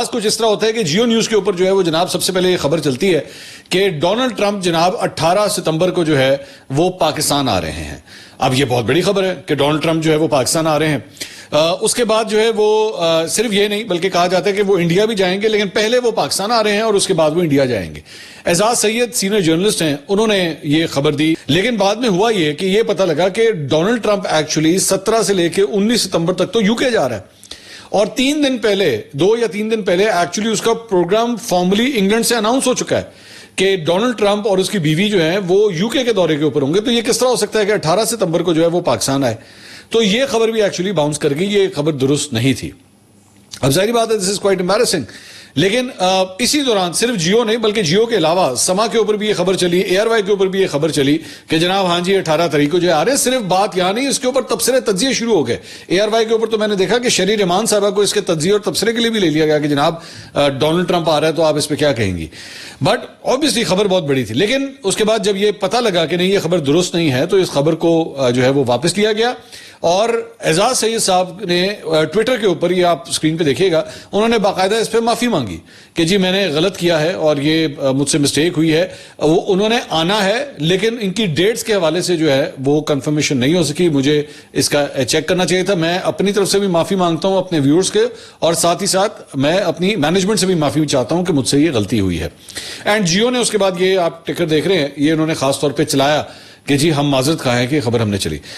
कुछ इस तरह होता है कि जियो न्यूज के ऊपर जो है वो जनाब सबसे पहले ये खबर चलती है कि डोनाल्ड ट्रंप जनाब 18 सितंबर को जो है वो पाकिस्तान आ रहे हैं। अब ये बहुत बड़ी खबर है कि डोनाल्ड ट्रंप जो है वो पाकिस्तान आ रहे हैं। उसके बाद जो है वो सिर्फ ये नहीं बल्कि कहा जाता है कि वो इंडिया भी जाएंगे, लेकिन पहले वो पाकिस्तान आ रहे हैं और उसके बाद वो इंडिया जाएंगे। एजाज सैयद सीनियर जर्नलिस्ट हैं, उन्होंने ये खबर दी, लेकिन बाद में हुआ ये कि ये पता लगा कि डोनाल्ड ट्रंप एक्चुअली 17 से लेकर 19 सितंबर तक तो यूके जा रहा है और 3 दिन पहले, 2 या 3 दिन पहले एक्चुअली उसका प्रोग्राम फॉर्मली इंग्लैंड से अनाउंस हो चुका है कि डोनाल्ड ट्रंप और उसकी बीवी जो है वो यूके के दौरे के ऊपर होंगे। तो ये किस तरह हो सकता है कि 18 सितंबर को जो है वो पाकिस्तान आए? तो ये खबर भी एक्चुअली बाउंस कर गई, ये खबर दुरुस्त नहीं थी। अब जाहिर बात है दिस इज क्वाइट एम्बैरेसिंग, लेकिन इसी दौरान सिर्फ जियो नहीं बल्कि जियो के अलावा समा के ऊपर भी ये खबर चली, एयरवाई के ऊपर भी ये खबर चली कि जनाब हाँ जी 18 तारीख को जो आ रहे हैं। सिर्फ बात यहां नहीं, इसके ऊपर तबसरे तज्जिए शुरू हो गए। एयरवाई के ऊपर तो मैंने देखा कि शरीर रहमान साहबा को इसके तज्जिए और तबसरे के लिए भी ले लिया गया कि जनाब डोनाल्ड ट्रंप आ रहा है तो आप इस पर क्या कहेंगी। बट ऑब्वियसली खबर बहुत बड़ी थी, लेकिन उसके बाद जब ये पता लगा कि नहीं ये खबर दुरुस्त नहीं है तो इस खबर को जो है वो वापस लिया गया और एजाज सैयद साहब ने ट्विटर के ऊपर, ये आप स्क्रीन पे देखिएगा, उन्होंने बाकायदा इस पर माफी मांगी कि जी मैंने गलत किया है और ये मुझसे मिस्टेक हुई है। वो उन्होंने आना है लेकिन इनकी डेट्स के हवाले से जो है वो कंफर्मेशन नहीं हो सकी, मुझे इसका चेक करना चाहिए था। मैं अपनी तरफ से भी माफी मांगता हूं अपने व्यूअर्स के और साथ ही साथ मैं अपनी मैनेजमेंट से भी माफी चाहता हूं कि मुझसे ये गलती हुई है। एंड जियो ने उसके बाद, ये आप टिकर देख रहे हैं, ये उन्होंने खास तौर पर चलाया कि जी हम माजरत खाएं कि खबर हमने चली।